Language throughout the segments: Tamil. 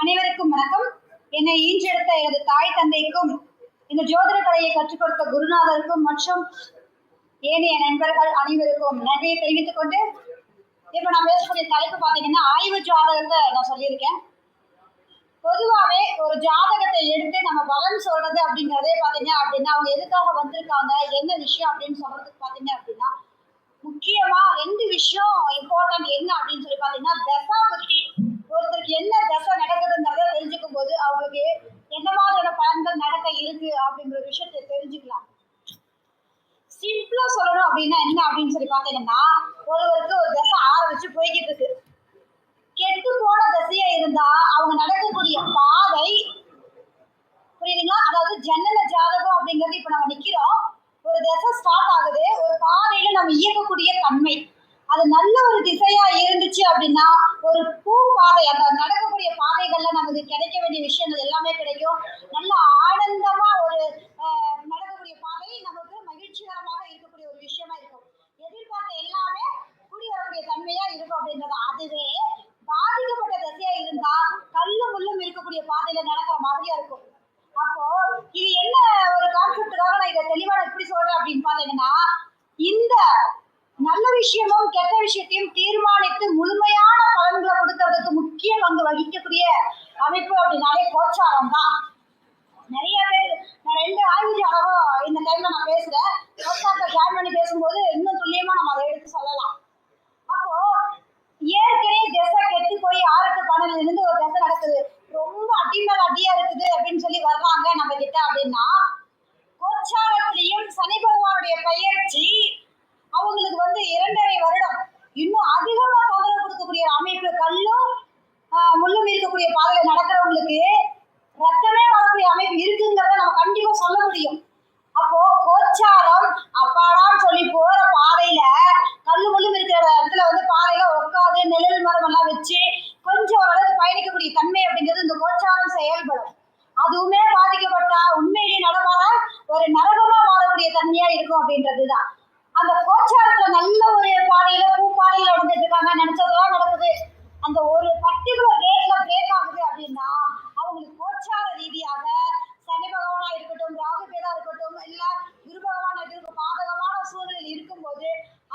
அனைவருக்கும் வணக்கம். என்னை ஈன்றெடுத்த எனது தாய் தந்தைக்கும் இந்த ஜோதிட கலையை கற்றுக் கொடுத்த குருநாதருக்கும் மற்றும் ஏனைய நண்பர்கள் அனைவருக்கும் நன்றியை தெரிவித்துக் கொண்டு இப்ப நான் பேசக்கூடிய தலைப்பு பாத்தீங்கன்னா ஆய்வு ஜாதகத்தை நான் சொல்லியிருக்கேன். பொதுவாகவே ஒரு ஜாதகத்தை எடுத்து நம்ம பலன் சொல்றது அப்படிங்கிறதே பாத்தீங்க அப்படின்னா அவங்க எதுக்காக வந்திருக்காங்க, என்ன விஷயம் அப்படின்னு சொல்றதுக்கு பாத்தீங்க அப்படின்னா முக்கியமா 2 விஷயம் இம்பார்ட்டன்ட். என்ன அப்படின்னு சொல்லி பாத்தீங்கன்னா தசா புத்தி. ஒருத்தருக்கு என்ன தசை நடக்குதுங்கிறத தெரிஞ்சுக்கும் போது அவங்களுக்கு எந்த மாதிரியான பலன்கள் நடக்க இருக்கு அப்படிங்கிற விஷயத்தை தெரிஞ்சுக்கலாம். சிம்பிளா சொல்லணும் அப்படின்னா என்ன அப்படின்னு சொல்லி பாத்தீங்கன்னா ஒருவருக்கு ஒரு தசை ஆரம்பிச்சு போய்கிட்டு இருக்கு. கெட்டு போன தசையா இருந்தா அவங்க நடக்கக்கூடிய பாதை புரியுதுங்களா? அதாவது ஜன்னல ஜாதகம் அப்படிங்கிறது இப்ப நம்ம நிக்கிறோம், ஒரு தசை ஸ்டார்ட் ஆகுது, ஒரு பாதையில நம்ம இயக்கக்கூடிய தன்மை அது நல்ல ஒரு திசையா இருந்துச்சு அப்படின்னா ஒரு பூ பாதை, அந்த நடக்கக்கூடிய பாதைகள்ல நமக்கு கிடைக்க வேண்டிய விஷயங்கள் எல்லாமே கிடைக்கும். நல்ல ஆனந்தமா ஒரு நடக்கக்கூடிய பாதை நமக்கு மகிழ்ச்சிகரமாக இருக்கக்கூடிய ஒரு விஷயமா இருக்கும். எதிர்பார்த்த எல்லாமே கூடி வரக்கூடிய தன்மையா இருக்கும் அப்படின்றது. அதுவே பாதிக்கப்பட்ட திசையா இருந்தா கல்லு முள்ளும் இருக்கக்கூடிய பாதையில நடக்கிற மாதிரியா இருக்கும். அப்போ இது என்ன ஒரு கான்செப்டுக்காக நான் இதை தெளிவா எப்படி சொல்றேன் அப்படின்னு பாத்தீங்கன்னா, இந்த நல்ல விஷயமும் கெட்ட விஷயத்தையும் தீர்மானித்து முழுமையான பலன்களை கொடுக்கறதுக்கு முக்கிய பங்கு வகிக்கக்கூடிய அமைப்பு அப்படின்னாலே கோச்சாரம் தான். நிறைய பேர் நான் 2 ஆய்வு ஜாதகம் இந்த டைம்ல நான் பேசுறேன். கோச்சாரத்தை ஜாயின் பண்ணி பேசும்போது இன்னும் துல்லியமா நம்ம அதை எடுத்து சொல்லலாம். அப்போ ஏற்கனவே தசை கெட்டு போய் 6 to 12 இருந்து ஒரு தசை நடக்குது, ரொம்ப அடிமேல அடியா இருக்குது அப்படின்னு சொல்லி வர்றாங்க நம்ம கிட்ட அப்படின்னா கோச்சாரத்திலையும் சனி பகவானுடைய பெயர்ச்சி அவங்களுக்கு 2.5 வருடம் இன்னும் அதிகமா தொந்தரவு கொடுக்கக்கூடிய அமைப்பு. கல்லும் முள்ளும் இருக்கக்கூடிய பாதையில நடக்கிறவங்களுக்கு ரத்தமே வரக்கூடிய அமைப்பு இருக்குங்கிறத நம்ம கண்டிப்பா சொல்ல முடியும். அப்போ கோச்சாரம் அப்பாடான்னு சொல்லி போற பாதையில கல்லு முள்ளும் இருக்கிற இடத்துல பாதையில உட்காந்து நிழல் மரம் எல்லாம் வச்சு கொஞ்சம் ஓரளவுக்கு பயணிக்கக்கூடிய தன்மை அப்படிங்கிறது இந்த கோச்சாரம் செயல்படும். அதுவுமே பாதிக்கப்பட்டா உண்மையிலேயே நடமாற ஒரு நரகமா மாறக்கூடிய தன்மையா இருக்கும் அப்படின்றதுதான். அந்த கோச்சாரத்துல நல்ல ஒரு பாதையில பூ பாதையில வந்துட்டு இருக்காங்க, நினைச்சதெல்லாம் நடக்குது, அந்த ஒரு பர்டிகுலர் ரேட்ல பிரேக் ஆகுது அப்படின்னா அவங்களுக்கு கோச்சார ரீதியாக சனி பகவானா இருக்கட்டும், ராகு பேரா இருக்கட்டும், இல்ல குரு பகவானா இருக்கட்டும், பாதகமான சூழ்நிலை இருக்கும்போது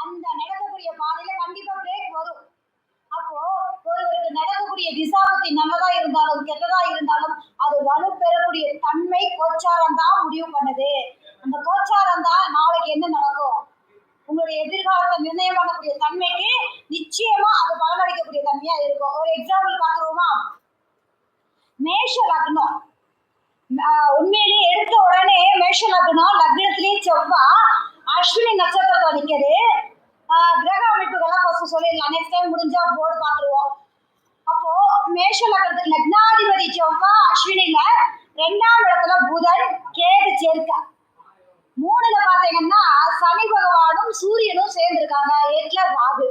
அந்த நடக்கக்கூடிய பாதையில கண்டிப்பா பிரேக் வரும். அப்போ ஒருவருக்கு நடக்கக்கூடிய திசாபுத்தி நல்லதா இருந்தாலும் கெட்டதா இருந்தாலும் அது வலு பெறக்கூடிய தன்மை கோச்சாரம் தான் முடிவு பண்ணுது. அந்த கோச்சாரம் தான் நாளைக்கு என்ன நடக்கும், உங்களுடைய எதிர்காலத்தை நிர்ணயம் பண்ணக்கூடிய தன்மைக்கு நிச்சயமா அது பலனளிக்கக்கூடிய தன்மையா இருக்கும். ஒரு எக்ஸாம்பிள் பார்த்துருவோமா? மேஷ லக்னம், உண்மையிலேயே எடுத்த உடனே மேஷ லக்னம் லக்னத்திலேயே செவ்வாய் அஸ்வினி நட்சத்திரத்தை நிற்கிறது. கிரக அமைப்புகள்லாம் ஃபர்ஸ்ட் சொல்லிடலாம், நெக்ஸ்ட் டைம் முடிஞ்சா போர்டு பார்த்துருவோம். அப்போ மேஷ லக்னத்துக்கு லக்னாதிபதி செவ்வாய் அஸ்வினில, 2ஆம் இடத்துல புதன் கேது சேர்க்க, 3ல பாத்தீங்கன்னா சனி பகவானும் சூரியனும் சேர்ந்திருக்காங்க, 8ல ராகு,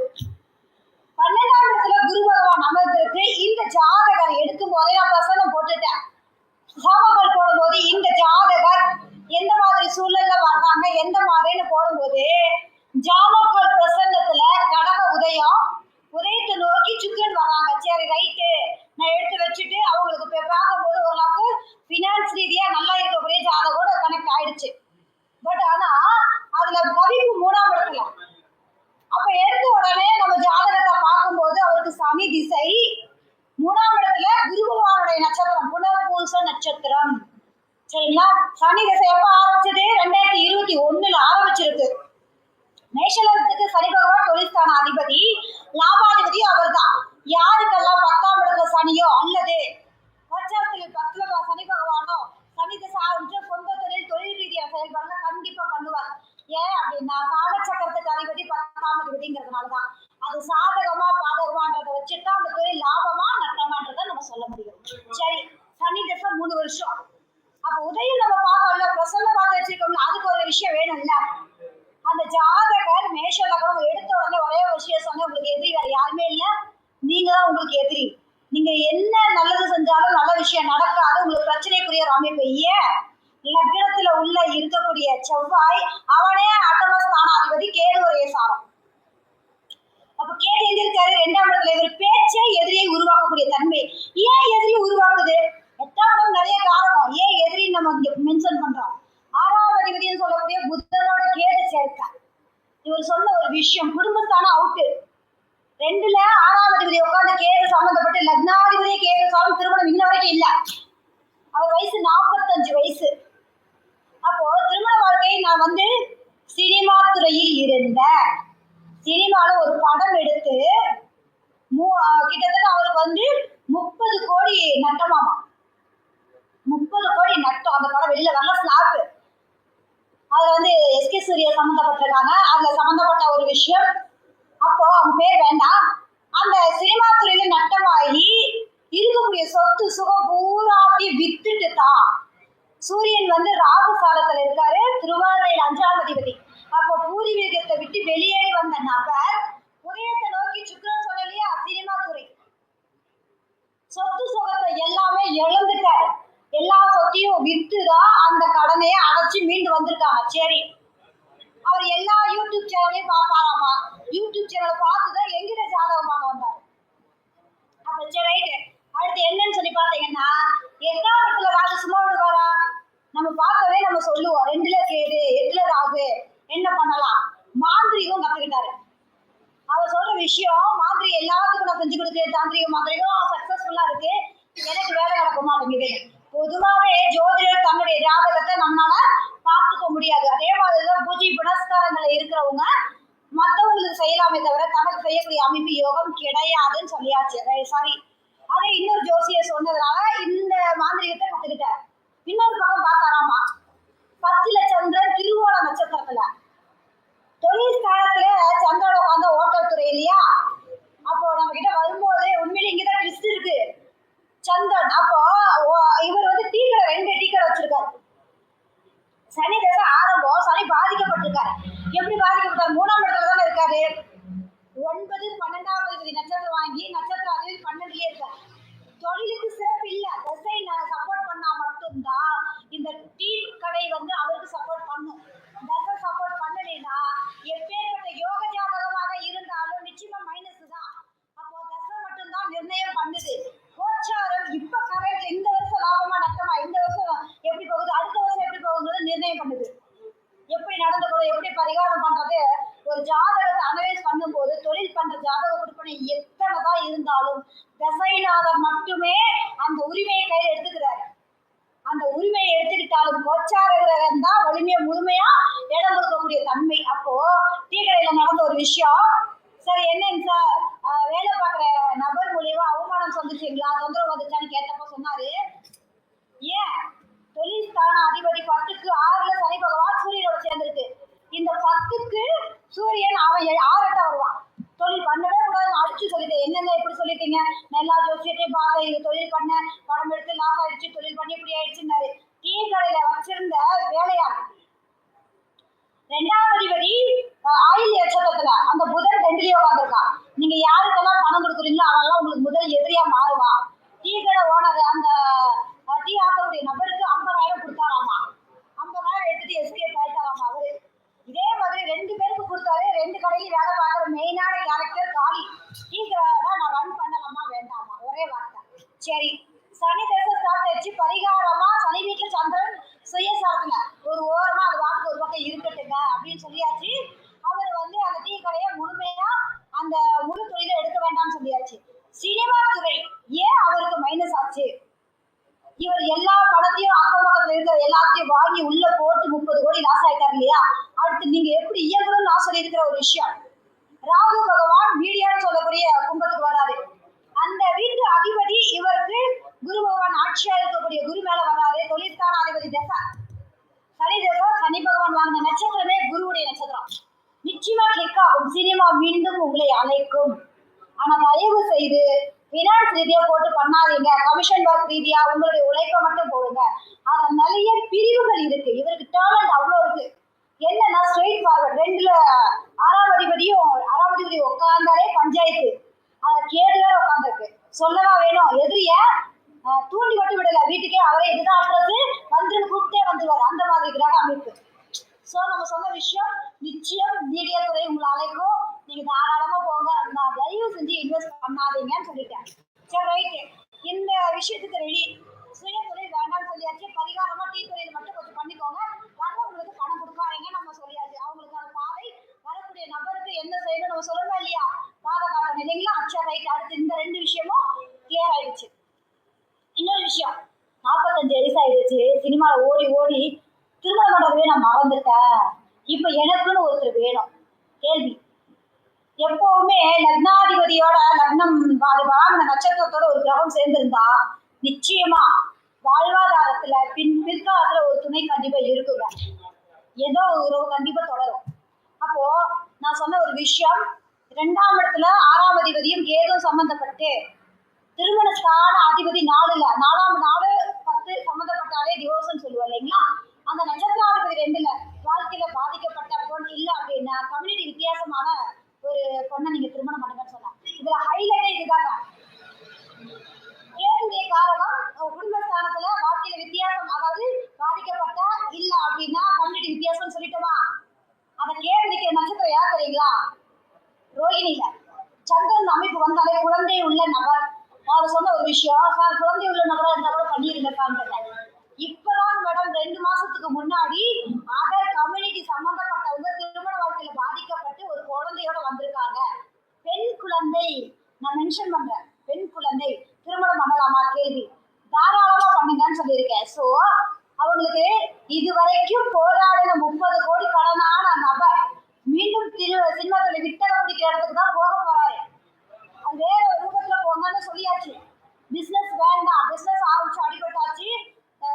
12ஆம் இடத்துல குரு பகவான் அமர்ந்திருக்கு. இந்த ஜாதகர் எடுக்கும் போதே நான் பிரசனம் போட்டுட்டேன், ஹோமங்கள் போடும்போது இந்த ஜாதகர் எந்த மாதிரி சூழல்ல வர்றாங்க எந்த மாதிரின்னு போடும்போது ஜாமக்கோல் பிரசன்னத்துல கடக உதயம், உதயத்தை நோக்கி சுக்கன் வர்றாங்க. சரி ரைட்டு, நான் எடுத்து வச்சுட்டு அவங்களுக்கு பார்க்கும்போது ஓரளவுக்கு பினான்ஸ் ரீதியா நல்லா இருக்கக்கூடிய ஜாதகோட கனெக்ட் ஆயிடுச்சு. பட் ஆனா அதுல பவிப்பு 3ஆம் இடத்துல. அப்ப எடுத்த உடனே நம்ம ஜாதகத்தை பார்க்கும்போது அவருக்கு சனி திசை, 3ஆம் இடத்துல குரு பகவானுடைய நட்சத்திரம் புனர்பூச நட்சத்திரம். சரிங்களா? சனி திசை எப்ப ஆரம்பிச்சது? 2021 ஆரம்பிச்சிருக்கு. மேஷலத்துக்கு சனி பகவான் தொழில்ஸ்தான அதிபதி, லாபாதிபதி அவர் தான். யாருக்கெல்லாம் 10ஆம் இடத்துல சனியோ அல்லது கோச்சாரத்தில் 10ல சனி பகவானோ சனி திசை ஆரம்பிச்சு சொந்த தொழில் ரீதியாக செயல்பாடுல கண்டிப்பா பண்ணுவார். ஏன் அப்படின்னா காலச்சக்கரத்துக்கு அதிபதி 10ஆம் அதிபதிங்கிறதுனாலதான். அது சாதகமா பாதகமான்றதை வச்சுட்டு அந்த தொழில் லாபமா நட்டமான்றதை நம்ம சொல்ல முடியும். சரி, சனி திசை 3 வருஷம். அப்ப உதயம் நம்ம பார்க்கல, பிரசன்ன பார்த்து வச்சிருக்கோம்ல, அதுக்கு ஒரு விஷயம் வேணும்ல. அந்த ஜாதகர் மேஷ லக்னம் எடுத்த உடனே ஒரே விஷயம் சொன்ன, உங்களுக்கு எதிரி வேற யாருமே இல்ல, நீங்க தான் உங்களுக்கு எதிரி. நீங்க என்ன நல்லது செஞ்சாலும் நல்ல விஷயம் நடக்காது, உங்களுக்கு பிரச்சனைக்குரிய அமைப்பு. ஏன்? லக்னத்துல உள்ள இருக்கக்கூடிய செவ்வாய் அவனே அட்டமஸ்தான அதிபதி, கேது ஒரே சாரம். அப்ப கேது எங்க இருக்காரு? 2ஆம் இடத்துல. இவர் பேச்சே எதிரியை உருவாக்கக்கூடிய தன்மை. ஏன் எதிரி உருவாக்குது? 8ஆம் இடம் நிறைய காரணம். ஏன் எதிரி நம்ம இங்க மென்ஷன் பண்றோம்? 6ஆம் அதிபதினு சொல்லக்கூடிய புதனோட கேது சேர்க்கை. இவர் சொன்ன ஒரு விஷயம், குடும்பஸ்தானம் அவுட்டு. 2ல 6ஆம் அதிபதி உட்கார்ந்து கேது சம்பந்தப்பட்டு லக்னாதிபதியே கேது சாலும் திருமணம் இன்ன வரைக்கும் இல்ல. அவர் வயசு 45 வயசு. அப்போ திருமண வாழ்க்கையை நான் வந்து சினிமா துறையில் இருந்த சினிமால ஒரு படம் எடுத்து கிட்டத்தட்ட அவருக்கு வந்து 30 கோடி நட்டமாமா. 30 கோடி நட்டம். அந்த படம் வெளியில வரல, ஸ்லாப். அதுல வந்து எஸ்கே சூர்யா சம்பந்தப்பட்டிருக்காங்க. அதுல சம்பந்தப்பட்ட ஒரு விஷயம். அப்போ அவங்க பேர் வேண்டாம். அந்த சினிமா துறையில நட்டமாகி இருக்கக்கூடிய சொத்து சுகம் பூராத்தி வித்துட்டு தான் சூரியன் வந்து ராகு சாலத்துல இருக்காரு, திருவாரூரில் 5ஆம் அதிபதி. அப்போ பூர்வீகத்தை விட்டு வெளியேறி வந்த நபர் உதயத்தை நோக்கி சுக்கிரன் சொல்லலையா, சினிமா துறை சொத்து சுகத்தை எல்லாமே இழந்துட்டாரு. எல்லா சொத்தையும் வித்துதான் அந்த கடனையை அடைச்சு மீண்டு வந்திருக்காங்க. சரி, அவர் எல்லா யூடியூப் சேனலையும் பார்ப்பாராமா. யூடியூப் சேனலை பார்த்துதான் எங்கிட்ட ஜாதகம் பார்க்க வந்தாரு. அப்ப சரி ரைட்டு. அடுத்து என்னன்னு சொல்லி பார்த்தீங்கன்னா, 8ஆம் இடத்துல ராகு சும்மா விடுவாரா? நம்ம பார்த்தோன்னே நம்ம சொல்லுவோம், 2ல கேது 8ல ராகு என்ன பண்ணலாம்? மாந்திரிகம் கத்துக்கிட்டாரு. அவர் சொல்ற விஷயம், மாந்திரிகம் எல்லாத்துக்கும் நான் செஞ்சு கொடுக்குறேன், தாந்திரிகம் மாந்திரிகம் சக்சஸ்ஃபுல்லா இருக்கு, எனக்கு வேலை நடக்க மாட்டேங்குது. பொதுவாகவே ஜோதிடர் தன்னுடைய ஜாதகத்தை நம்மளால பார்த்துக்க முடியாது. அதே மாதிரிதான் பூஜை புனஸ்காரங்களை இருக்கிறவங்க மற்றவங்களுக்கு செய்யலாமே தவிர தனக்கு செய்யக்கூடிய அமைப்பு யோகம் கிடையாதுன்னு சொல்லியாச்சு. சாரி, அதை இன்னொரு ஜோசியர் சொன்னதுனால இந்த மாந்திரிகத்தை கத்துக்கிட்டார். இன்னொரு பக்கம் பார்த்தாராமா, 10ல சந்திரன் திருவோண நட்சத்திரத்துல தொழில் ஸ்தானத்துல சந்திரன் உட்காந்து ஓட்டல் துறை இல்லையா. அப்போ நம்ம கிட்ட வரும்போது உண்மையில இங்கதான் ட்விஸ்ட் இருக்கு. சந்திரன் அப்போ இவர் வந்து டீ கடை 2 டீ கடை வச்சிருக்காரு. சனி தசை ஆரம்பம். சனி பாதிக்கப்பட்டிருக்காரு. எப்படி பாதிக்கப்பட்டார்? 3ஆம் இடத்துல தானே இருக்காரு. 9, 12ஆம் அதிபதி நட்சத்திரம் வாங்கி நட்சத்திர அதிபதி 12லயே இருக்காரு. தொழிலுக்கு சிறப்பு இல்ல. தசை சப்போர்ட் பண்ணா மட்டும்தான் இந்த டீ கடை வந்து அவருக்கு சப்போர்ட் பண்ணும். தசை சப்போர்ட் பண்ணலைன்னா எப்பேற்பட்ட யோக ஜாதகமாக இருந்தாலும் நிச்சயமா மைனஸ் தான். அப்போ தசை மட்டும்தான் நிர்ணயம் பண்ணுது. கோச்சாரம் இப்ப கரெக்ட், இந்த வருஷம் லாபமா நட்டமா, இந்த வருஷம் எப்படி போகுது, அடுத்த வருஷம் எப்படி போகுதுன்னு நிர்ணயம் பண்ணுது. எப்படி நடந்துக்கணும், எப்படி பரிகாரம் பண்றது, ஒரு ஜாதகத்தை அனலைஸ் பண்ணும்போது தொழில் பண்ற ஜாதக கொடுப்பனை எத்தனை தான் இருந்தாலும் தசைநாதர் மட்டுமே அந்த உரிமையை கையில் எடுத்துக்கிறாரு. அந்த உரிமையை எடுத்துக்கிட்டாலும் கோச்சார கிரகம் தான் வலிமையை முழுமையா இடம் கொடுக்கக்கூடிய தன்மை. அப்போ டீ கடையில நடந்த ஒரு விஷயம். சரி என்னங்க சார், வேலை பார்க்குற நபர் மூலியமா அவமானம் வந்துச்சுங்களா, தொந்தரவு வந்துச்சான்னு கேட்டப்போ சொன்னாரு, ஏன் தொழில் ஸ்தான அதிபதி 10க்கு 6ல சனி பகவான் சூரியனோட சேர்ந்திருக்கு. இந்த 10க்கு சூரியன் அவன் 6 வருவான். தொழில் பண்ணவே கூடாதுன்னு அடிச்சு சொல்லிட்டேன். என்னங்க இப்படி சொல்லிட்டீங்க? நான் எல்லா ஜோசியத்தையும் பார்த்தேன், இது தொழில் பண்ண படம் எடுத்து லாஸ் ஆயிடுச்சு, தொழில் பண்ணி இப்படி ஆயிடுச்சுன்னாரு. டீ கடையில வச்சிருந்த வேலையாள் 2ஆம் அதிபதி ஆயில் நட்சத்திரத்துல அந்த புதன் 2லயே உட்காந்துருக்கான். நீங்க யாருக்கெல்லாம் பணம் கொடுக்குறீங்களோ அவெல்லாம் உங்களுக்கு முதல் எதிரியா மாறுவான். டீ கடை ஓனர் அந்த டீ ஆக்கக்கூடிய நபருக்கு 50,000 கொடுத்தாராமா. 50,000 எடுத்துட்டு எஸ்கேப் ஆயிட்டாராமா அவரு. இதே மாதிரி 2 பேருக்கு கொடுத்தாரு. 2 கடையிலும் வேலை பார்க்குற மெயினான கேரக்டர் காளி. டீ கடை நான் ரன் பண்ணலாமா வேண்டாமா, ஒரே வார்த்தை. சரி, சனி தசை ஸ்டார்ட் ஆயிடுச்சு. பரிகாரமா சனி வீட்டுல சந்திரன் சுயசாரத்துல ஒரு ஓரமா அது வாட்டுக்கு ஒரு பக்கம் இருக்கட்டுங்க அப்படின்னு சொல்லியாச்சு. அவர் வந்து அந்த டீ கடையை முழுமையா அந்த முழு தொழில எடுக்க வேண்டாம்னு சொல்லியாச்சு. சினிமா துறை ஏன் அவருக்கு மைனஸ் ஆச்சு? இவர் எல்லா படத்தையும் அக்கம் பக்கத்துல இருக்கிற எல்லாத்தையும் வாங்கி உள்ள போட்டு 30 கோடி லாஸ் ஆயிட்டாரு இல்லையா. அடுத்து நீங்க எப்படி இயங்கணும்னு நான் சொல்லி இருக்கிற ஒரு விஷயம், ராகு பகவான் மீடியான்னு சொல்லக்கூடிய கும்பத்துக்கு வராரு. அந்த வீட்டு அதிபதி இவருக்கு குரு பகவான் ஆட்சியா இருக்கக்கூடிய குரு மேல வராரு. தொழிற்கான அதிபதி தசை சனி தசை. சனி பகவான் வாங்கின நட்சத்திரமே குருவுடைய நட்சத்திரம். நிச்சயமா கிளிக் ஆகும். சினிமா மீண்டும் உங்களை அழைக்கும். ஆனா தயவு செய்து பினான்ஸ் ரீதியா போட்டு பண்ணாதீங்க. கமிஷன் ஒர்க் ரீதியா உங்களுடைய உழைப்பை மட்டும் போடுங்க. அதுல நிறைய பிரிவுகள் இருக்கு. இவருக்கு டேலண்ட் அவ்வளோ இருக்கு. என்னன்னா ஸ்ட்ரெயிட் ஃபார்வர்ட். 2ல 6ஆம் அதிபதி உட்கார்ந்தாலே பஞ்சாயத்து. அதை கேட்டுவே உட்காந்துருக்கு. சொல்லவா வேணும்? எதிரிய தூண்டி மட்டும் விடல, வீட்டுக்கே அவரே இதுதான் அட்ரஸ் வந்துன்னு கூப்பிட்டே வந்துருவார். அந்த மாதிரி கிரக அமைப்பு. ஸோ நம்ம சொன்ன விஷயம் நிச்சயம் மீடியா துறை உங்களை அழைக்கும். நீங்க தாராளமா போங்க, நான் தயவு செஞ்சு இன்வெஸ்ட் பண்ணாதீங்கன்னு சொல்லிட்டேன். சரி ரைட்டு, இந்த விஷயத்துக்கு ரெடி. சுய தொழில் வேண்டாம்னு சொல்லியாச்சு. பரிகாரமா டீ தொழில் மட்டும் கொஞ்சம் பண்ணிக்கோங்க, வர்றவங்களுக்கு பணம் கொடுக்காதீங்க நம்ம சொல்லியாச்சு. அவங்களுக்கான பாதை, வரக்கூடிய நபருக்கு என்ன செய்யணும் நம்ம சொல்லணும் இல்லையா, பாதை காட்டணும் இல்லைங்களா. சரி ரைட், அடுத்து இந்த 2 விஷயமும் கிளியர் ஆயிடுச்சு. இன்னொரு விஷயம், 45 வயசு ஆயிடுச்சு, சினிமாவில் ஓடி ஓடி திருமணம் பண்றதே நான் மறந்துட்டேன், இப்ப எனக்குன்னு ஒருத்தர் வேணும். கேள்வி, எப்பவுமே லக்னாதிபதியோட லக்னம் அது வாங்கின நட்சத்திரத்தோட ஒரு கிரகம் சேர்ந்திருந்தா நிச்சயமா வாழ்வாதாரத்துல பிற்காலத்துல ஒரு துணை கண்டிப்பா இருக்குங்க, ஏதோ ஒரு உறவு கண்டிப்பா தொடரும். அப்போ நான் சொன்ன ஒரு விஷயம், 2ஆம் இடத்துல 6ஆம் அதிபதியும் கேதும் சம்பந்தப்பட்டு திருமணத்தான அதிபதி 4ல 4ஆம் நாள் 10 சம்பந்தப்பட்டாலே டிவோர்ஸ்ன்னு சொல்லுவோம் இல்லைங்களா. அந்த நட்சத்திராதிபதி 2ல வாழ்க்கையில பாதிக்கப்பட்ட பொண்ணு இல்ல அப்படின்னா கம்யூனிட்டி வித்தியாசமான ஒரு பொண்ணை நீங்க திருமணம் பண்ணுங்கன்னு சொன்னாங்க. இதுல ஹைலைட்டே இதுதாங்க. கேதுடைய காரகம் குடும்பஸ்தானத்துல வாழ்க்கையில வித்தியாசம், அதாவது பாதிக்கப்பட்ட இல்ல அப்படின்னா கம்யூனிட்டி வித்தியாசம் சொல்லிட்டோமா. அதை கேது நிக்கிற நட்சத்திரம் யார் தெரியுங்களா, ரோகிணில. சந்திரன் அமைப்பு வந்தாலே குழந்தை உள்ள நபர். அவர் சொன்ன ஒரு விஷயம், சார் குழந்தை உள்ள நபரா இருந்தா கூட பண்ணிருக்கான்னு. இப்பதான் மேடம் 2 மாசத்துக்கு முன்னாடி அதர் கம்யூனிட்டி சம்பந்தப்பட்டவங்க திருமண வாழ்க்கையில பாதிக்கப்பட்டு ஒரு குழந்தையோட வந்திருக்காங்க. பெண் குழந்தை, நான் மென்ஷன் பண்றேன், பெண் குழந்தை திருமணம் பண்ணலாமா, கேள்வி, தாராளமா பண்ணுங்கன்னு சொல்லியிருக்கேன். சோ அவங்களுக்கு இதுவரைக்கும் போராடின 30 கோடி கடனான நபர் மீண்டும் சினிமா தொழில் விட்டதை பிடிக்கிற இடத்துக்கு தான் போக போறாரு. அது வேற ஒரு ரூபத்துல போங்கன்னு சொல்லியாச்சு. பிசினஸ் வேண்டாம், பிசினஸ் ஆரம்பிச்சு அடிபட்டாச்சு,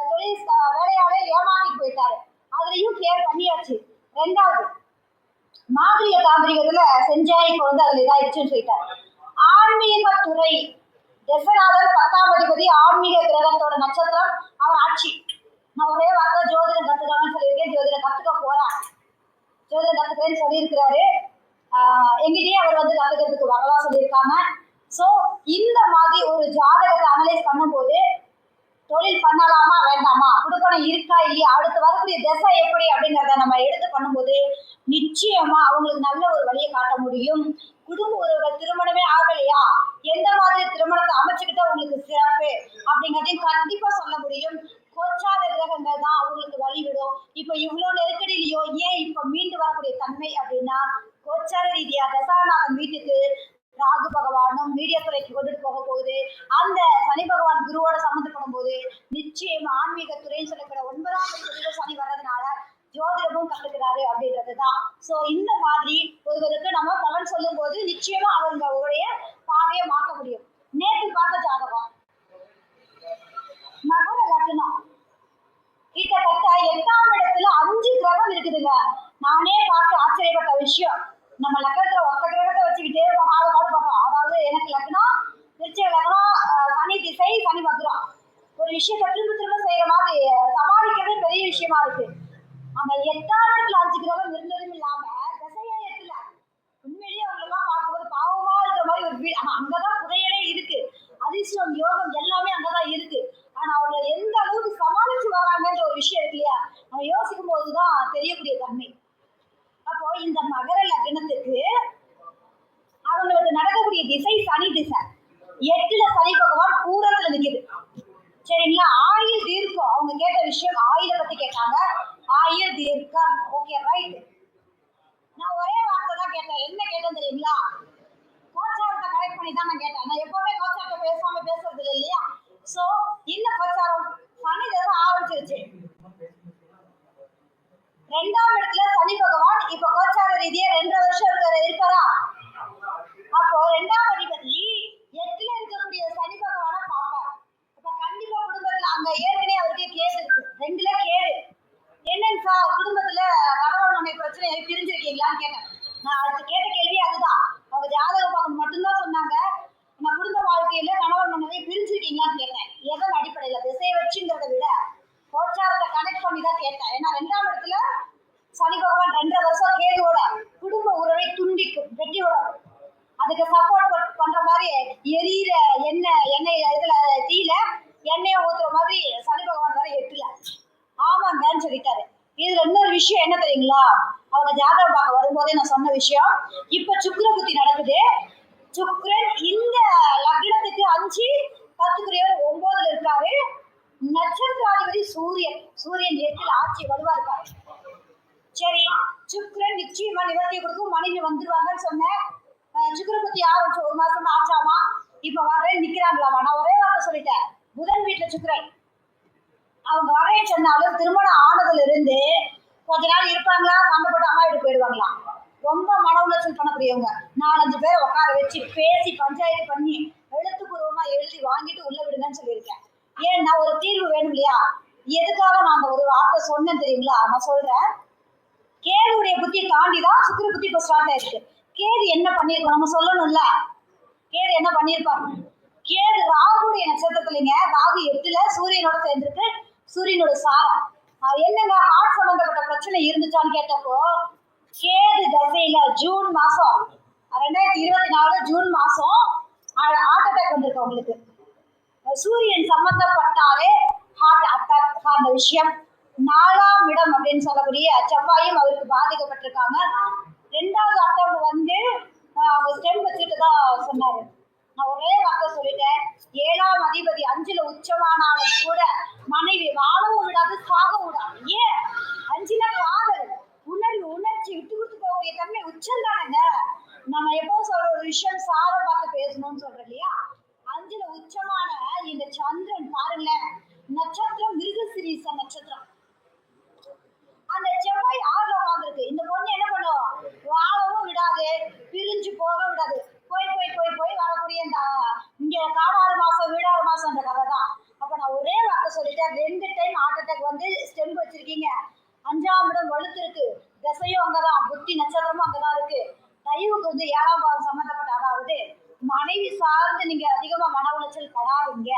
தொழில் வேலையாவே ஏமாத்திட்டு போயிட்டாரு, அதுலயும் கிளியர் பண்ணியாச்சு. 2வது மாதிரிய தாந்திரிகத்துல செஞ்சா இப்ப அதுல இதாயிடுச்சுன்னு சொல்லிட்டாரு. ஆன்மீகத்துறை தசநாதன் 10ஆம் அதிபதி, ஆன்மீக கிரகத்தோட நட்சத்திரம், அவர் ஆட்சி. நான் ஒரே வார்த்தை ஜோதிடம் கத்துக்கலாம்னு சொல்லியிருக்கேன், ஜோதிடம் கத்துக்க போறேன், ஜோதிடம் கத்துக்கிறேன்னு சொல்லியிருக்கிறாரு. எங்கிட்டயே அவர் கத்துக்கிறதுக்கு வரதா சொல்லியிருக்காங்க. ஸோ இந்த மாதிரி ஒரு ஜாதகத்தை அனலைஸ் பண்ணும்போது தொழில் பண்ணலாமா வேண்டாமா, குடுப்பணம் இருக்கா இல்லையா, அடுத்து வரக்கூடிய திசை எப்படி அப்படிங்கிறத நம்ம எடுத்து பண்ணும்போது நிச்சயமா அவங்களுக்கு நல்ல ஒரு வழியை காட்ட முடியும். குடும்ப உறவுகள் திருமணமே ஆகலையா, எந்த மாதிரி திருமணத்தை அமைச்சுக்கிட்ட உங்களுக்கு சிறப்பு அப்படிங்கிறதையும் கண்டிப்பா சொல்ல முடியும். கோச்சார கிரகங்கள் தான் அவங்களுக்கு வழிவிடும். இப்ப இவ்வளவு நெருக்கடியிலையோ ஏன் இப்ப மீண்டு வரக்கூடிய தன்மை அப்படின்னா, கோச்சார ரீதியா தசாநாதன் வீட்டுக்கு ராகு பகவானும் மீடியா துறைக்கு கொண்டுட்டு போக போகுது. அந்த சனி பகவான் குருவோட சம்மந்தப்படும் போது நிச்சயமா ஆன்மீக துறைன்னு சொல்லக்கூடிய 9ஆம் இடத்துல சனி வர்றதுனால ஜோதிடமும் கத்துக்கிறாரு அப்படின்றதுதான். சோ இந்த மாதிரி ஒருவருக்கு நம்ம பலன் சொல்லும் போது நிச்சயமா அவங்களுடைய பாதையை மாற்ற முடியும். நேற்று பார்த்த ஜாதகம் மகர லக்னம், கிட்டத்தட்ட 8ஆம் இடத்துல 5 கிரகம் இருக்குதுங்க. நானே பார்த்து ஆச்சரியப்பட்ட விஷயம், நம்ம லக்னத்துல ஒத்த கிரகத்தை வச்சுக்கிட்டே பாடுபடுறோம். அதாவது எனக்கு லக்னம் திருச்சி லக்னம், சனி திசை சனி வக்ரம், ஒரு விஷயத்தை திரும்ப திரும்ப செய்யற மாதிரி சமாளிக்கிறது பெரிய விஷயமா இருக்கு. அந்த 8ஆம் இடத்துல 5 கிரகம் இருந்ததும் இல்லாம திசையே 8ல, உண்மையிலேயே அவங்க எல்லாம் பார்க்கும்போது பாவமா இருக்கிற மாதிரி ஒரு வீடு. ஆனா அங்கதான் புதையலே இருக்கு, அதிர்ஷ்டம் யோகம் எல்லாமே அங்கதான் இருக்கு. ஆனா அவங்க எந்த அளவுக்கு சமாளிச்சு வர்றாங்கன்ற ஒரு விஷயம் இருக்கு இல்லையா, நம்ம யோசிக்கும் போதுதான் தெரியக்கூடிய தன்மை. அப்போ இந்த மகர லக்னத்துக்கு அவங்களுக்கு நடக்கக்கூடிய திசை சனி திசை, 8ல சனி பகவான் பூரத்துல நிக்குது. சரிங்களா, ஆயுள் தீர்க்கம், அவங்க கேட்ட விஷயம் ஆயுளை பத்தி கேட்டாங்க, ஆயுள் தீர்க்கம். ஓகே ரைட், நான் ஒரே வார்த்தை தான் கேட்டேன், என்ன கேட்டேன் தெரியுங்களா, கோச்சாரத்தை கரெக்ட் பண்ணி தான் நான் கேட்டேன். நான் எப்பவுமே கோச்சாரத்தை பேசாம பேசுறது இல்லை இல்லையா. சோ இந்த கோச்சாரம் சனி தசை ஆரம்பிச்சிருச்சு, 2ஆம் இடத்துல சனி பகவான் இப்ப கோச்சார ரீதியா 2 வருஷம் இருக்காரா. அப்போ 2ஆம் அதிபதி 8ல இருக்கக்கூடிய சனி பகவான பார்ப்பார். இப்ப கண்டிப்பா குடும்பத்துல அங்க ஏற்கனவே அவருக்கு கேடு இருக்கு, 2ல கேடு. என்னன்னு சார் குடும்பத்துல கணவன் மனைவி பிரச்சனை பிரிஞ்சிருக்கீங்களான்னு கேட்டேன். நான் அது கேட்ட கேள்வி அதுதான். அவங்க ஜாதகம் பார்க்கணும் மட்டும்தான் சொன்னாங்க. நான் குடும்ப வாழ்க்கையில கணவன் மனைவி பிரிஞ்சிருக்கீங்களான்னு கேட்டேன். எதன் அடிப்படையில திசையை வச்சுங்கிறத விட கோச்சாரத்தை கனெக்ட் பண்ணி தான் கேட்டேன். ஏன்னா 2ஆம் இடத்துல சனி பகவான் 2.5 வருஷம் கேதுவோட குடும்ப உறவை துண்டிக்கும், வெட்டி விடும். அதுக்கு சப்போர்ட் பண்ற மாதிரி எரியிற எண்ணெய் இதுல தீல எண்ணெயை ஊத்துற மாதிரி சனி பகவான் வர 8ல. ஆமாங்கன்னு சொல்லிட்டாரு. இதுல இன்னொரு விஷயம் என்ன தெரியுங்களா, அவங்க ஜாதகம் பார்க்க வரும்போதே நான் சொன்ன விஷயம். இப்ப சுக்கிர புத்தி நடக்குது. சுக்கிரன் இந்த லக்னத்துக்கு 5 10 9ல இருக்காரு. நட்சத்திராதிபதி சூரியன். சூரியன் 8ல ஆட்சி வலுவா இருக்காரு. சரி, சுக்கிரன் நிச்சயமா நிவர்த்தி கொடுக்கும், மனைவி வந்துருவாங்கன்னு சொன்னேன். சுக்கிர புத்தி ஆரம்பிச்சு 1 மாசம் ஆச்சாமா. இப்ப வரேன்னு நிக்கிறாங்களாமா. நான் ஒரே வார்த்தை சொல்லிட்டேன், புதன் வீட்டுல சுக்கிரன். அவங்க வரேன்னு சொன்னாலும் திருமணம் ஆனதுல இருந்து கொஞ்ச நாள் இருப்பாங்களா, சண்டை போட்டு அம்மா வீட்டுக்கு போயிடுவாங்களாம். ரொம்ப மன உளைச்சல் பண்ணக்கூடியவங்க. 4-5 பேரை உட்கார வச்சு பேசி பஞ்சாயத்து பண்ணி எழுத்துப்பூர்வமா எழுதி வாங்கிட்டு உள்ள விடுங்கன்னு சொல்லியிருக்கேன். ஏன்னா ஒரு தீர்வு வேணும் இல்லையா? எதுக்காக நான் அந்த ஒரு வார்த்தை சொன்னேன் தெரியுங்களா? நான் சொல்றேன், கேதுடைய புத்தி தாண்டிதான் சுக்கிர புத்தி இப்ப ஸ்டார்ட் ஆயிருக்கு. கேது என்ன பண்ணிருக்கோம் நம்ம சொல்லணும்ல. கேது என்ன பண்ணிருப்பாங்க? கேது ராகுடைய நட்சத்திரத்துலங்க. ராகு 8ல சூரியனோட சேர்ந்திருக்கு. சூரியனோட சாரம் என்னங்க, ஹார்ட் சம்பந்தப்பட்ட பிரச்சனை இருந்துச்சான்னு கேட்டப்போ, கேது தசையில ஜூன் மாசம் 2024 ஜூன் மாசம் ஹார்ட் அட்டாக் வந்திருக்கு அவங்களுக்கு. சூரியன் சம்பந்தப்பட்டாலே ஹார்ட் அட்டாக் சார்ந்த விஷயம். 4ஆம் இடம் அப்படின்னு சொல்லக்கூடிய செவ்வாயும் அவருக்கு பாதிக்கப்பட்டிருக்காங்க. 2வது அட்டம் வந்து அவங்க ஸ்டெம் வச்சுட்டு தான் சொன்னாரு. நான் ஒரே வார்த்தை சொல்லிட்டேன், 7ஆம் அதிபதி 5ல உச்சமானாலும் கூட மனைவி வாழவும் விடாது, சாகவும் விடாது. ஏன்? 5ல காதல், உணர்வு, உணர்ச்சி, விட்டு கொடுத்து போகக்கூடிய தன்மை உச்சம் தானேங்க. நம்ம எப்போ சொல்ற ஒரு விஷயம் சாரம் பார்த்து பேசணும்னு சொல்றோம் இல்லையா? 5ல உச்சமான இந்த சந்திரன் பாருங்களேன், நட்சத்திரம் மிருகசிரீச நட்சத்திரம். அந்த செவ்வாய் 6ல உட்கார்ந்துருக்கு. இந்த பொண்ணு என்ன பண்ணும்? வாழவும் விடாது, பிரிஞ்சு போக விடாது. போய் போய் போய் போய் வரக்கூடிய இந்த இங்க காடு 6 மாசம் வீடு 6 மாசம்ன்ற கதை தான். அப்ப நான் ஒரே வார்த்தை சொல்லிட்டேன், 2 டைம் ஹார்ட் அட்டாக் வந்து ஸ்டெம் வச்சிருக்கீங்க. 5ஆம் இடம் வலுத்து இருக்கு, திசையும் அங்கதான், புத்தி நட்சத்திரமும் அங்கதான் இருக்கு. தயவுக்கு வந்து 7ஆம் பாவம் சம்பந்தப்பட்ட, அதாவது மனைவி சார்ந்து நீங்க அதிகமா மன உளைச்சல் படாதீங்க.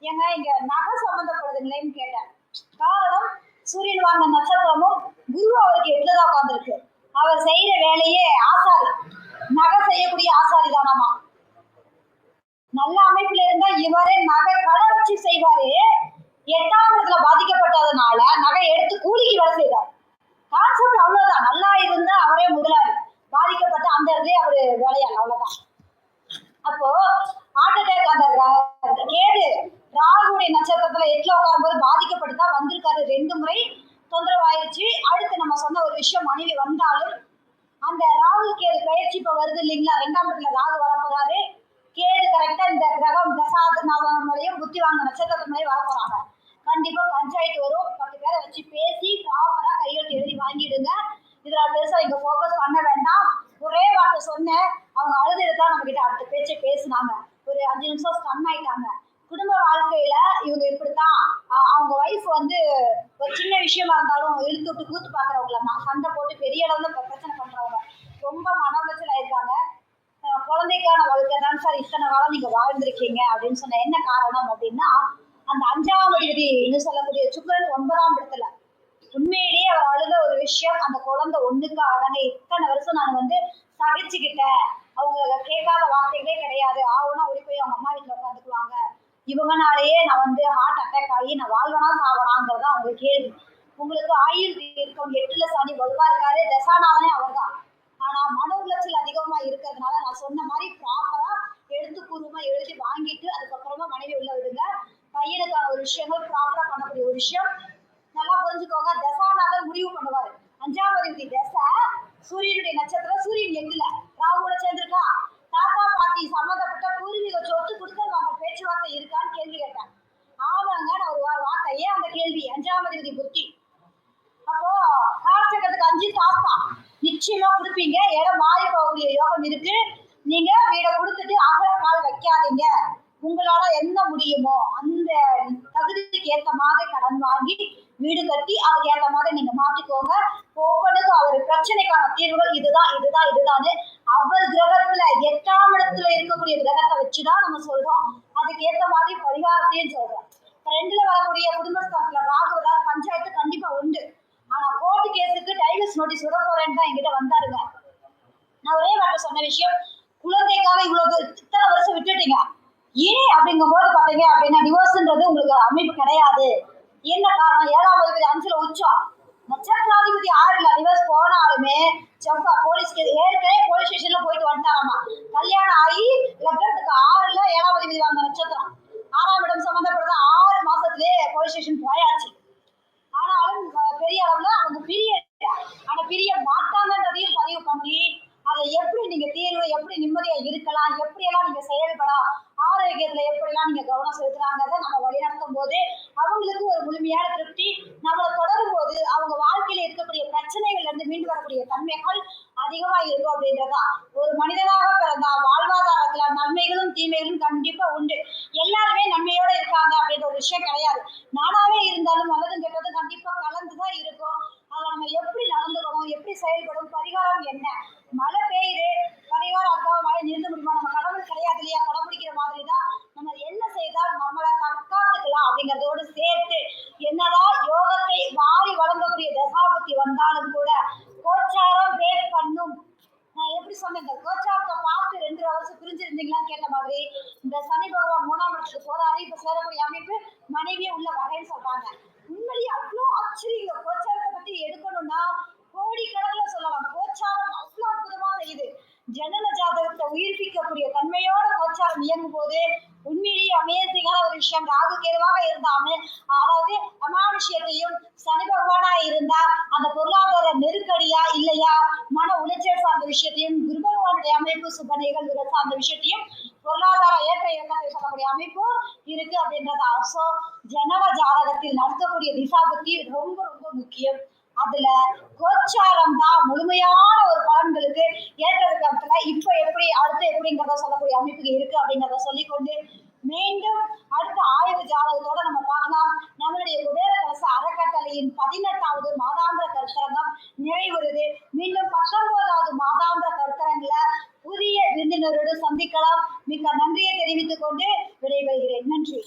ஏங்க இங்க நகை சம்பந்தப்படுதுங்களேன்னு கேட்டேன். காரணம், சூரியன் வாங்க நட்சத்திரமும் குரு அவருக்கு 8ல உட்கார்ந்துருக்கு. அவர் செய்யற வேலையே ஆசாரி, நகை செய்யக்கூடிய ஆசாரி தானாமா. நல்ல அமைப்புல இருந்தா இவரே நகை கடை வச்சு செய்வாரு. 8ஆம் இடத்துல பாதிக்கப்பட்டதுனால நகை எடுத்து கூலிக்கு வேலை செய்வார். கான்செப்ட் அவ்வளவுதான். நல்லா இருந்தா அவரே முதலாளி, பாதிக்கப்பட்ட அந்த இடத்துல அவரு வேலையாள், அவ்வளவுதான். அப்போ ஹார்ட் அட்டாக் அந்த கேது ராகுடைய நட்சத்திரத்துல 8ல உட்காரும்போது பாதிக்கப்பட்டு தான் வந்திருக்காரு. 2 முறை தொந்தரவு ஆயிடுச்சு. அடுத்து நம்ம சொன்ன ஒரு விஷயம், மனைவி வந்தாலும் அந்த ராகு கேது பயிற்சி இப்ப வருது இல்லைங்களா? 2ஆம் இடத்துல ராகு வரப்போறாரு. கேது கரெக்டா இந்த கிரகம் தசாநாதனையும் புத்தி வாங்க நட்சத்திரத்தினையும் வரப்போறாங்க. கண்டிப்பா பஞ்சாயத்து வரும். 10 பேரை வச்சு பேசி ப்ராப்பரா கையெழுத்து எழுதி வாங்கிடுங்க. இதுல பெருசா இங்க போக்கஸ் பண்ண வேண்டாம். ஒரே வார்த்தை சொன்னேன், அவங்க அழுதுதான் நம்ம கிட்ட அடுத்த பேச்சை பேசினாங்க. ஒரு 5 நிமிஷம் ஸ்டன் ஆயிட்டாங்க. குடும்ப வாழ்க்கையில இவங்க இப்படித்தான். அவங்க வைஃப் வந்து ஒரு சின்ன விஷயமா இருந்தாலும் இழுத்து விட்டு கூத்து பாக்குறவங்கள, சண்டை போட்டு பெரிய அளவுல பிரச்சனை பண்றவங்க, ரொம்ப மன உளைச்சல் ஆயிருக்காங்க. குழந்தைக்கான வாழ்க்கை தான் சார் இத்தனை காலம் நீங்க வாழ்ந்திருக்கீங்க அப்படின்னு சொன்ன. என்ன காரணம் அப்படின்னா, அந்த 5ஆம் அதிபதி சொல்லக்கூடிய சுக்கிரன் 9ஆம் இடத்துல. உண்மையிலேயே அவர் அழுத ஒரு விஷயம், அந்த குழந்தை ஒண்ணுக்காக தாங்க இத்தனை வருஷம் நான் வந்து சகிச்சுக்கிட்டேன். அவங்க கேட்காத வார்த்தைகளே கிடையாது. ஆகுனா ஓடி போய் அவங்க அம்மா வீட்டுல உட்காந்துக்குவாங்க. இவங்கனாலேயே நான் வந்து ஹார்ட் அட்டாக் ஆகி நான் வாழ்வனா சாவனாங்கிறதா அவங்க கேள்வி. உங்களுக்கு ஆயுள் இருக்கும், 8ல சனி வலுவா இருக்காரு, தசாநாதனே அவர் தான். ஆனா மன உளைச்சல் அதிகமா இருக்கிறதுனால நான் சொன்ன மாதிரி ப்ராப்பரா எழுத்துப்பூர்வமா எழுதி வாங்கிட்டு அதுக்கப்புறமா மனைவி உள்ள விடுங்க. பையனுக்கான ஒரு விஷயங்கள் ப்ராப்பரா பண்ணக்கூடிய ஒரு விஷயம். நல்லா புரிஞ்சுக்கோங்க, தசாநாதன் முடிவு பண்ணுவாரு. 5ஆம் அதிபதி தசை, சூரியனுடைய நட்சத்திரம், சூரியன் 8ல ராகுவோட சேர்ந்திருக்கா. தாத்தா பாட்டி சம்பந்தப்பட்ட பூர்வீக சொத்து கொடுத்தல் வாங்க பேச்சுவார்த்தை இருக்கான்னு கேள்வி கேட்டேன். ஆமாங்க, நான் ஒரு வார்த்தை. ஏன் அந்த கேள்வி? 5ஆம் அதிபதி புத்தி. அப்போ காலச்சக்கரத்துக்கு 5 தாத்தா நிச்சயமா கொடுப்பீங்க. இடம் மாறி போகக்கூடிய யோகம் இருக்கு. நீங்க வீடை கொடுத்துட்டு அகல கால் வைக்காதீங்க. உங்களால என்ன முடியுமோ அந்த தகுதிக்கு ஏற்ற மாதிரி கடன் வாங்கி வீடு கட்டி அதுக்கு ஏற்ற மாதிரி நீங்க மாத்திக்கோங்க. ஒவ்வொன்றுக்கும் அவர் பிரச்சனைக்கான தீர்வுகள் இதுதான் இதுதான் இதுதான்னு அவர் கிரகத்துல 8ஆம் இடத்துல இருக்கக்கூடிய கிரகத்தை வச்சுதான் நம்ம சொல்றோம். அதுக்கு ஏற்ற மாதிரி பரிகாரத்தையும் சொல்றோம். 2ல வரக்கூடிய குடும்பஸ்தானத்துல ராகு வரார், பஞ்சாயத்து கண்டிப்பா உண்டு. ஆனா கோர்ட்டு கேஸுக்கு டைவர்ஸ் நோட்டீஸ் விட போறேன்னு தான் என்கிட்ட வந்தாருங்க. நான் ஒரே வார்த்தை சொன்ன விஷயம், குழந்தைக்காக இவ்வளவு இத்தனை வருஷம் விட்டுட்டீங்க, இனி அப்படிங்கும் போது பாத்தீங்க அப்படின்னா டிவோர்ஸ்ன்றது உங்களுக்கு அமைப்பு கிடையாது. என்ன காரணம்? 7ஆம் அதிபதி 5ல உச்சம், நட்சத்திராதிபதி 6ல டிவர்ஸ் போனாலுமே செவ்வாய் போலீஸ்க்கு ஏற்கனவே போலீஸ் ஸ்டேஷன்ல போயிட்டு வந்துட்டாராமா. கல்யாணம் ஆகி லக்னத்துக்கு 6ல 7ஆம் அதிபதி வாங்க நட்சத்திரம் 6ஆம் இடம் சம்பந்தப்பட்ட 6 மாசத்துலயே போலீஸ் ஸ்டேஷன் போயாச்சு. ஆனாலும் பெரிய அளவுல அவங்க பிரிய மாட்டாங்கன்றதையும் பதிவு பண்ணி அதை எப்படி நீங்க தீர்வு, எப்படி நிம்மதியா இருக்கலாம், எப்படி எல்லாம் நீங்க செயல்படலாம், ஆரோக்கியத்துல எப்படிலாம் நீங்க கவனம் செலுத்துறாங்கிறத நம்ம வழிநடத்தும் போது அவங்களுக்கு ஒரு முழுமையான திருப்தி. நம்மளை தொடரும் போது அவங்க வாழ்க்கையில இருக்கக்கூடிய பிரச்சனைகள்ல இருந்து மீண்டு வரக்கூடிய தன்மைகள் அதிகமா இருக்கும் அப்படின்றதான். ஒரு மனிதனாக பிறந்தா வாழ்வாதாரத்துல நன்மைகளும் தீமைகளும் கண்டிப்பா உண்டு. எல்லாருமே நன்மையோட இருக்காங்க அப்படின்ற ஒரு விஷயம் கிடையாது. நானாவே இருந்தாலும் நல்லதும் கெட்டதும் கண்டிப்பா கலந்துதான் இருக்கும். அதை நம்ம எப்படி நடந்துக்கணும், எப்படி செயல்படும், பரிகாரம் என்ன, மழை பெய்யுது பரிகாரம் அதுக்காக மழை நிறுத்த முடியுமா, நம்ம கடவுள் கிடையாது இல்லையா, கடைபிடிக்கிற மாதிரி தான் நம்ம என்ன செய்தால் நம்மளை தற்காத்துக்கலாம் அப்படிங்கிறதோடு சேர்த்து என்னதான் யோகத்தை வாரி வழங்கக்கூடிய தசாபத்தி வந்தாலும் கூட கோச்சாரம் வேட் பண்ணும். நான் எப்படி சொன்னேன், இந்த கோச்சாரத்தை பார்த்து 2 வருஷம் பிரிஞ்சிருந்தீங்களான்னு கேட்ட மாதிரி இந்த சனி பகவான் 3ஆம் இடத்துக்கு போறாரு. இப்ப சேரக்கூடிய அமைப்பு மனைவியே உள்ள வரேன்னு சொல்றாங்க. உண்மையிலேயே அவ்வளோ ஆச்சரியம். கோச்சாரத்தை பத்தி எடுக்கணும்னா கோடி கணக்கில் சொல்லலாம். கோச்சாரம் அவ்வளோ அற்புதமா செய்யுது. ஜனன ஜாதகத்தை உயிர்ப்பிக்கக்கூடிய தன்மையோட கோச்சாரம் இயங்கும் போது உண்மையிலேயே அமேசிங்கான ஒரு விஷயம். ராகு கேதுவாக இருந்தாமே, அதாவது அமானுஷ்யத்தையும் சனி பகவானா இருந்தா அந்த பொருளாதார நெருக்கடியா இல்லையா, மன உளைச்சல் சார்ந்த விஷயத்தையும், குரு பகவானுடைய அமைப்பு சுப நிகழ்வுகள் சார்ந்த விஷயத்தையும், பொருளாதார ஏற்ற இறக்கத்தை சொல்லக்கூடிய அமைப்பும் இருக்கு அப்படின்றதா. ஸோ ஜனன ஜாதகத்தில் நடத்தக்கூடிய திசாபத்தி ரொம்ப ரொம்ப முக்கியம். அதுல கோச்சாரம் தான் முழுமையான ஒரு பலன்களுக்கு ஏற்றதுக்கத்துல இப்ப எப்படி அடுத்து எப்படிங்கிறத சொல்லக்கூடிய அமைப்புக்கு இருக்கு அப்படிங்கிறத சொல்லிக்கொண்டு மீண்டும் அடுத்த ஆய்வு ஜாதகத்தோட நம்ம பார்க்கலாம். நம்மளுடைய குபேர கலச அறக்கட்டளையின் 18வது மாதாந்திர கருத்தரங்கம் நிறைவுறுது. மீண்டும் 19வது மாதாந்திர கருத்தரங்குல புதிய விருந்தினரோடு சந்திக்கலாம். மிக்க நன்றியை தெரிவித்துக் கொண்டு விடைபெறுகிறேன். நன்றி.